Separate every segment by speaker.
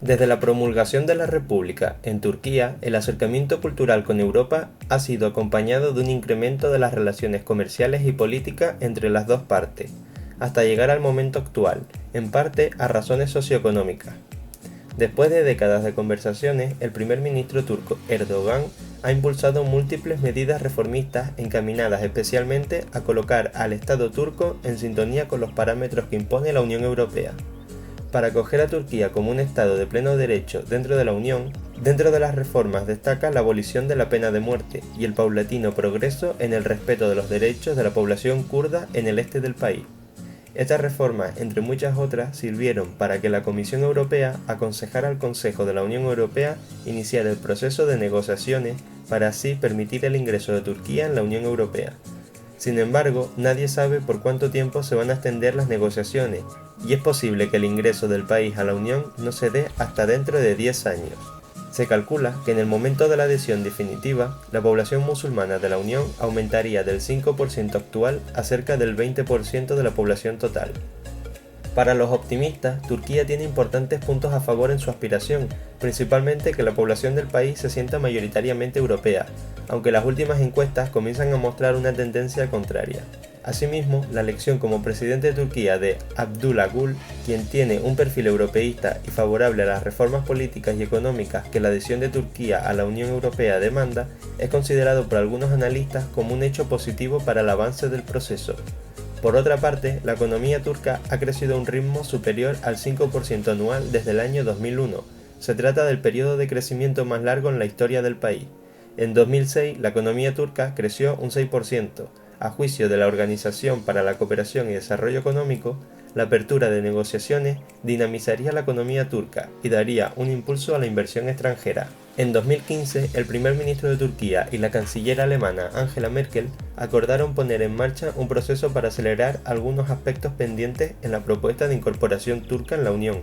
Speaker 1: Desde la promulgación de la República en Turquía, el acercamiento cultural con Europa ha sido acompañado de un incremento de las relaciones comerciales y políticas entre las dos partes, hasta llegar al momento actual, en parte a razones socioeconómicas. Después de décadas de conversaciones, el primer ministro turco Erdogan ha impulsado múltiples medidas reformistas encaminadas especialmente a colocar al Estado turco en sintonía con los parámetros que impone la Unión Europea. Para acoger a Turquía como un Estado de pleno derecho dentro de la Unión, dentro de las reformas destaca la abolición de la pena de muerte y el paulatino progreso en el respeto de los derechos de la población kurda en el este del país. Estas reformas, entre muchas otras, sirvieron para que la Comisión Europea aconsejara al Consejo de la Unión Europea iniciar el proceso de negociaciones para así permitir el ingreso de Turquía en la Unión Europea. Sin embargo, nadie sabe por cuánto tiempo se van a extender las negociaciones, y es posible que el ingreso del país a la Unión no se dé hasta dentro de 10 años. Se calcula que en el momento de la adhesión definitiva, la población musulmana de la Unión aumentaría del 5% actual a cerca del 20% de la población total. Para los optimistas, Turquía tiene importantes puntos a favor en su aspiración, principalmente que la población del país se sienta mayoritariamente europea, aunque las últimas encuestas comienzan a mostrar una tendencia contraria. Asimismo, la elección como presidente de Turquía de Abdullah Gül, quien tiene un perfil europeísta y favorable a las reformas políticas y económicas que la adhesión de Turquía a la Unión Europea demanda, es considerado por algunos analistas como un hecho positivo para el avance del proceso. Por otra parte, la economía turca ha crecido a un ritmo superior al 5% anual desde el año 2001. Se trata del periodo de crecimiento más largo en la historia del país. En 2006, la economía turca creció un 6%. A juicio de la Organización para la Cooperación y Desarrollo Económico, la apertura de negociaciones dinamizaría la economía turca y daría un impulso a la inversión extranjera. En 2015, el primer ministro de Turquía y la canciller alemana Angela Merkel acordaron poner en marcha un proceso para acelerar algunos aspectos pendientes en la propuesta de incorporación turca en la Unión.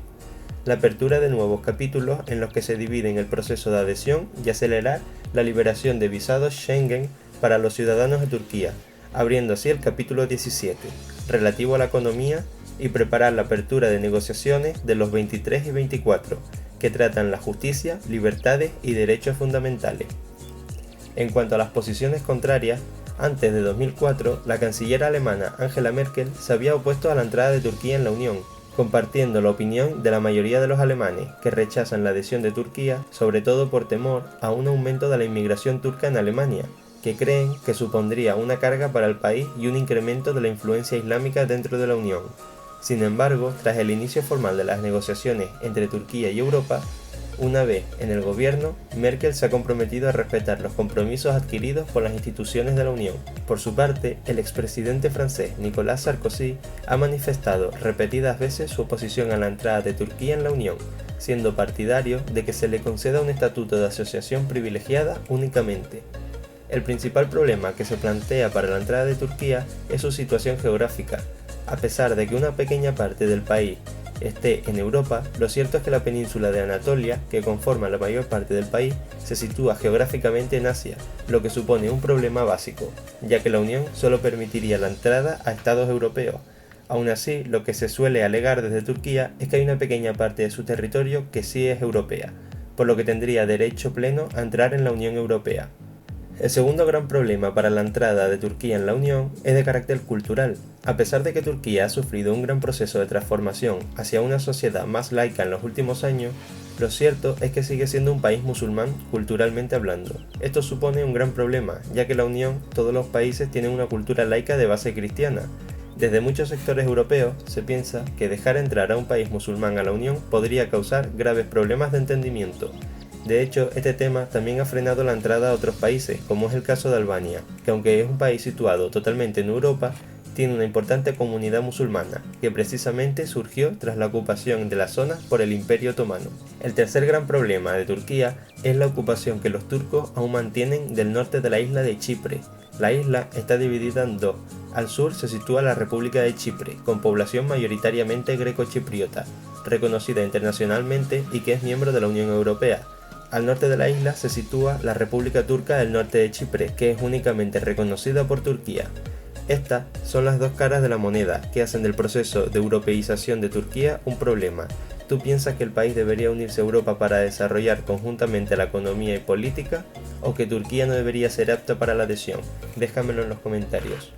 Speaker 1: La apertura de nuevos capítulos en los que se dividen el proceso de adhesión y acelerar la liberación de visados Schengen para los ciudadanos de Turquía, abriendo así el capítulo 17, relativo a la economía, y preparar la apertura de negociaciones de los 23 y 24, que tratan la justicia, libertades y derechos fundamentales. En cuanto a las posiciones contrarias, antes de 2004, la canciller alemana Angela Merkel se había opuesto a la entrada de Turquía en la Unión, compartiendo la opinión de la mayoría de los alemanes, que rechazan la adhesión de Turquía, sobre todo por temor a un aumento de la inmigración turca en Alemania, que creen que supondría una carga para el país y un incremento de la influencia islámica dentro de la Unión. Sin embargo, tras el inicio formal de las negociaciones entre Turquía y Europa, una vez en el gobierno, Merkel se ha comprometido a respetar los compromisos adquiridos por las instituciones de la Unión. Por su parte, el expresidente francés Nicolas Sarkozy ha manifestado repetidas veces su oposición a la entrada de Turquía en la Unión, siendo partidario de que se le conceda un estatuto de asociación privilegiada únicamente. El principal problema que se plantea para la entrada de Turquía es su situación geográfica. A pesar de que una pequeña parte del país esté en Europa, lo cierto es que la península de Anatolia, que conforma la mayor parte del país, se sitúa geográficamente en Asia, lo que supone un problema básico, ya que la Unión solo permitiría la entrada a estados europeos. Aún así, lo que se suele alegar desde Turquía es que hay una pequeña parte de su territorio que sí es europea, por lo que tendría derecho pleno a entrar en la Unión Europea. El segundo gran problema para la entrada de Turquía en la Unión es de carácter cultural. A pesar de que Turquía ha sufrido un gran proceso de transformación hacia una sociedad más laica en los últimos años, lo cierto es que sigue siendo un país musulmán culturalmente hablando. Esto supone un gran problema, ya que en la Unión todos los países tienen una cultura laica de base cristiana. Desde muchos sectores europeos se piensa que dejar entrar a un país musulmán a la Unión podría causar graves problemas de entendimiento. De hecho, este tema también ha frenado la entrada a otros países, como es el caso de Albania, que aunque es un país situado totalmente en Europa, tiene una importante comunidad musulmana, que precisamente surgió tras la ocupación de la zona por el Imperio Otomano. El tercer gran problema de Turquía es la ocupación que los turcos aún mantienen del norte de la isla de Chipre. La isla está dividida en dos. Al sur se sitúa la República de Chipre, con población mayoritariamente greco-chipriota, reconocida internacionalmente y que es miembro de la Unión Europea. Al norte de la isla se sitúa la República Turca del Norte de Chipre, que es únicamente reconocida por Turquía. Estas son las dos caras de la moneda que hacen del proceso de europeización de Turquía un problema, ¿Tú piensas que el país debería unirse a Europa para desarrollar conjuntamente la economía y política? ¿O que Turquía no debería ser apta para la adhesión? Déjamelo en los comentarios.